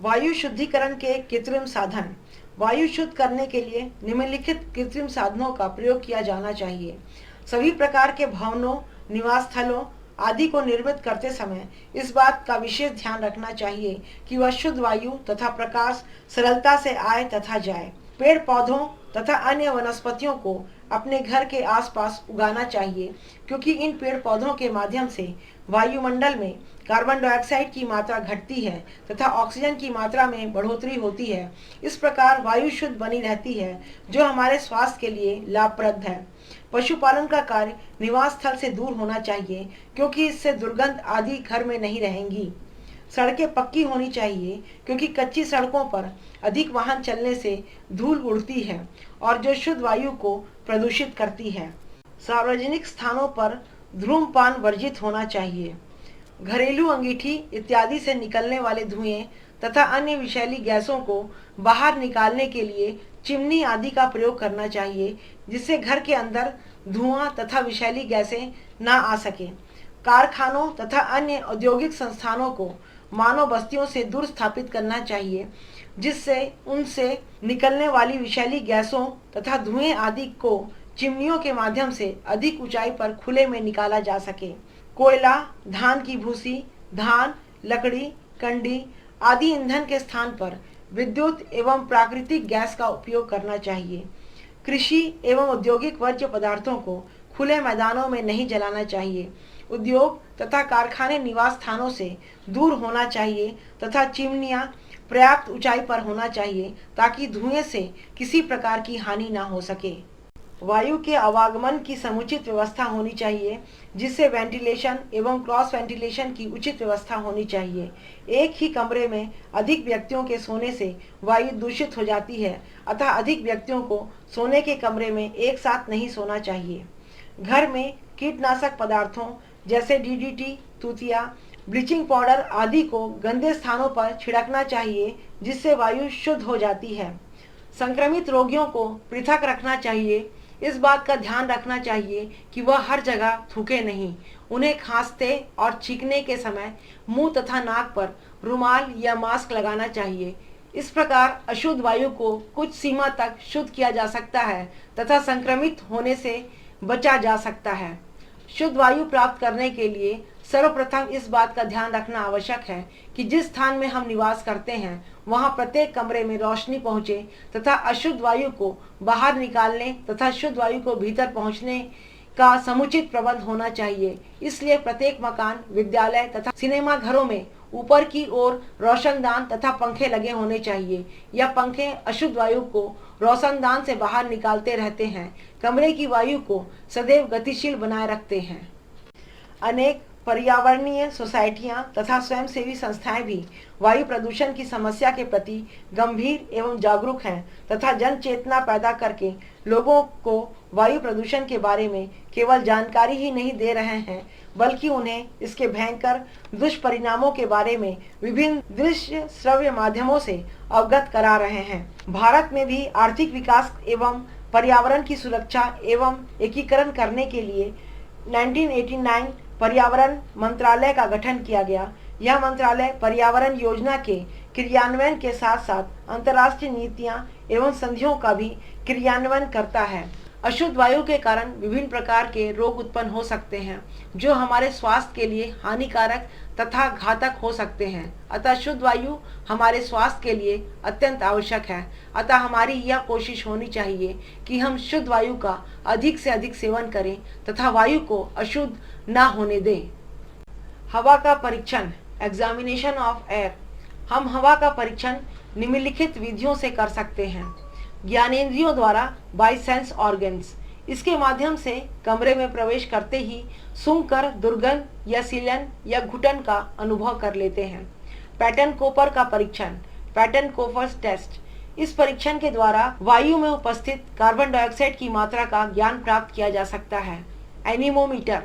वायु शुद्धिकरण के कृत्रिम साधन। वायु शुद्ध करने के लिए निम्नलिखित कृत्रिम साधनों का प्रयोग किया जाना चाहिए। सभी प्रकार के भवनों, निवास स्थलों आदि को निर्मित करते समय इस बात का विशेष ध्यान रखना चाहिए कि वह शुद्ध वायु तथा प्रकाश सरलता से आए तथा जाए। पेड़ पौधों तथा अन्य वनस्पतियों को अपने घर के आसपास उगाना चाहिए, क्योंकि इन पेड़ पौधों के माध्यम से वायुमंडल में कार्बन डाइऑक्साइड की मात्रा घटती है तथा ऑक्सीजन की मात्रा में बढ़ोतरी होती है। इस प्रकार वायु शुद्ध बनी रहती है, जो हमारे स्वास्थ्य के लिए लाभप्रद है। पशुपालन का कार्य निवास स्थल से दूर होना चाहिए, क्योंकि इससे दुर्गंध आदि घर में नहीं रहेंगी। सड़कें पक्की होनी चाहिए, क्योंकि कच्ची सड़कों पर अधिक वाहन चलने से धूल उड़ती है और जो शुद्ध वायु को प्रदूषित करती है। सार्वजनिक स्थानों पर धूम्रपान वर्जित होना चाहिए। घरेलू अंगीठी इत्यादि से निकलने वाले धुएं तथा अन्य विषैली गैसों को बाहर निकालने के लिए चिमनी आदि का प्रयोग करना चाहिए, जिससे घर के अंदर धुआं तथा विषैली गैसें न आ सके। कारखानों तथा अन्य औद्योगिक संस्थानों को मानव बस्तियों से दूर स्थापित करना चाहिए, जिससे उनसे निकलने वाली विषैली गैसों तथा धुएं आदि को चिमनियों के माध्यम से अधिक ऊंचाई पर खुले में निकाला जा सके। कोयला, धान की भूसी, धान, लकड़ी, कंडी आदि ईंधन के स्थान पर विद्युत एवं प्राकृतिक गैस का उपयोग करना चाहिए। कृषि एवं औद्योगिक वर्ज्य पदार्थों को खुले मैदानों में नहीं जलाना चाहिए। उद्योग तथा कारखाने निवास स्थानों से दूर होना चाहिए तथा चिमनियां पर्याप्त ऊंचाई पर होना चाहिए, ताकि धुएं से किसी प्रकार की हानि न हो सके। वायु के आवागमन की समुचित व्यवस्था होनी चाहिए, जिससे वेंटिलेशन एवं क्रॉस वेंटिलेशन की उचित व्यवस्था होनी चाहिए। एक ही कमरे में अधिक व्यक्तियों के सोने से वायु दूषित हो जाती है, अतः अधिक व्यक्तियों को सोने के कमरे में एक साथ नहीं सोना चाहिए। घर में कीटनाशक पदार्थों जैसे डीडीटी, तूतिया, ब्लीचिंग पाउडर आदि को गंदे स्थानों पर छिड़कना चाहिए, जिससे वायु शुद्ध हो जाती है। संक्रमित रोगियों को पृथक रखना चाहिए। इस बात का ध्यान रखना चाहिए कि वह हर जगह थूके नहीं। उन्हें खांसते और छींकने के समय मुंह तथा नाक पर रुमाल या मास्क लगाना चाहिए। इस प्रकार अशुद्ध वायु को कुछ सीमा तक शुद्ध किया जा सकता है तथा संक्रमित होने से बचा जा सकता है। शुद्ध वायु प्राप्त करने के लिए सर्वप्रथम इस बात का ध्यान रखना आवश्यक है कि जिस स्थान में हम निवास करते हैं वहां प्रत्येक कमरे में रोशनी पहुंचे तथा अशुद्ध वायु को बाहर निकालने तथा शुद्ध वायु को भीतर पहुंचने का समुचित प्रबंध होना चाहिए। इसलिए प्रत्येक मकान, विद्यालय तथा सिनेमा घरों में ऊपर की ओर रोशनदान तथा पंखे लगे होने चाहिए। यह पंखे अशुद्ध वायु को रोशनदान से बाहर निकालते रहते हैं, कमरे की वायु को सदैव गतिशील बनाए रखते हैं। अनेक पर्यावरणीय सोसाइटियां तथा स्वयंसेवी संस्थाएं भी वायु प्रदूषण की समस्या के प्रति गंभीर एवं जागरूक हैं तथा जन चेतना पैदा करके लोगों को वायु प्रदूषण के बारे में केवल जानकारी ही नहीं दे रहे हैं, बल्कि उन्हें इसके भयंकर दुष्परिणामों के बारे में विभिन्न दृश्य श्रव्य माध्यमों से अवगत करा रहे हैं। भारत में भी आर्थिक विकास एवं पर्यावरण की सुरक्षा एवं एकीकरण करने के लिए 1989 पर्यावरण मंत्रालय का गठन किया गया। यह मंत्रालय पर्यावरण योजना के क्रियान्वयन के साथ साथ अंतर्राष्ट्रीय नीतियां एवं संधियों का भी क्रियान्वयन करता है। अशुद्ध वायु के कारण विभिन्न प्रकार के रोग उत्पन्न हो सकते हैं, जो हमारे स्वास्थ्य के लिए हानिकारक तथा घातक हो सकते हैं। अतः शुद्ध वायु हमारे स्वास्थ्य के लिए अत्यंत आवश्यक है। अतः हमारी यह कोशिश होनी चाहिए कि हम शुद्ध वायु का अधिक से अधिक सेवन करें तथा वायु को अशुद्ध न होने दें। हवा का परीक्षण, एग्जामिनेशन ऑफ एयर। हम हवा का परीक्षण निम्नलिखित विधियों से कर सकते हैं। ज्ञानेंद्रियों द्वारा, बाय सेंस ऑर्गन्स। इसके माध्यम से कमरे में प्रवेश करते ही सूंघकर दुर्गंध या सीलन या घुटन का अनुभव कर लेते हैं। पैटर्न कोपर का परीक्षण, पैटर्न कोपर्स टेस्ट। इस परीक्षण के द्वारा वायु में उपस्थित कार्बन डाइऑक्साइड की मात्रा का ज्ञान प्राप्त किया जा सकता है। एनीमोमीटर,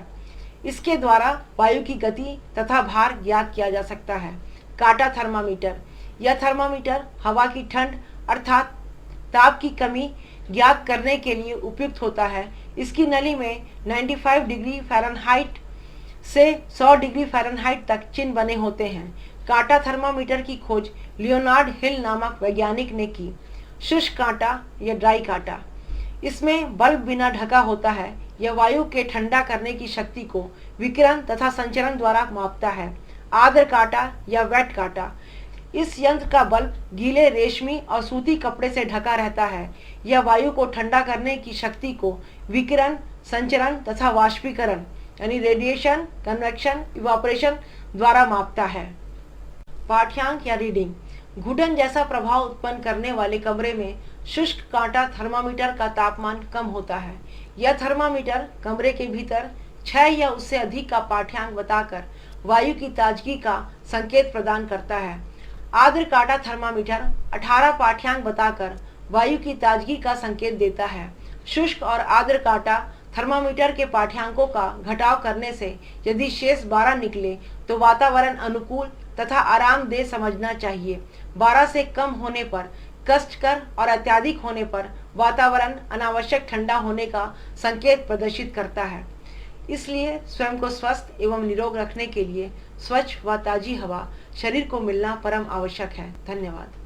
इसके द्वारा वायु की गति तथा भार ज्ञात किया जा सकता है। काटा थर्मामीटर, यह थर्मामीटर हवा की ठंड अर्थात ताप की कमी ज्ञात करने के लिए उपयुक्त होता है। इसकी नली में 95 डिग्री फ़ारेनहाइट से 100 डिग्री फ़ारेनहाइट तक चिन्ह बने होते हैं। कांटा थर्मामीटर की खोज लियोनार्ड हिल नामक वैज्ञानिक ने की। शुष्क कांटा या ड्राई कांटा, इसमें बल्ब बिना ढका होता है। यह वायु के ठंडा करने की शक्ति को विकिरण तथा संचरण द्वारा मापता है। आर्द्र कांटा या वेट कांटा, इस यंत्र का बल्ब गीले रेशमी और सूती कपड़े से ढका रहता है। यह वायु को ठंडा करने की शक्ति को विकिरण, संचरण तथा वाष्पीकरण यानी रेडिएशन, कन्वेक्शन, इवापोरेशन द्वारा मापता है। पाठ्यांक या रीडिंग, घुटन जैसा प्रभाव उत्पन्न करने वाले कमरे में शुष्क कांटा थर्मामीटर का तापमान कम होता है। यह थर्मामीटर कमरे के भीतर 6 या उससे अधिक का पाठ्यांक बताकर वायु की ताजगी का संकेत प्रदान करता है। आर्द्र कांटा थर्मामीटर 18 पाठ्यांक बताकर वायु की ताजगी का संकेत देता है। शुष्क और आर्द्र कांटा थर्मामीटर के पाठ्यांकों का घटाव करने से यदि शेष 12 निकले तो वातावरण अनुकूल तथा आरामदेह समझना चाहिए। 12 से कम होने पर कष्टकर और अत्यधिक होने पर वातावरण अनावश्यक ठंडा होने का संकेत प्रदर्शित करता है। इसलिए स्वयं को स्वस्थ एवं निरोग रखने के लिए स्वच्छ व ताजी हवा शरीर को मिलना परम आवश्यक है। धन्यवाद।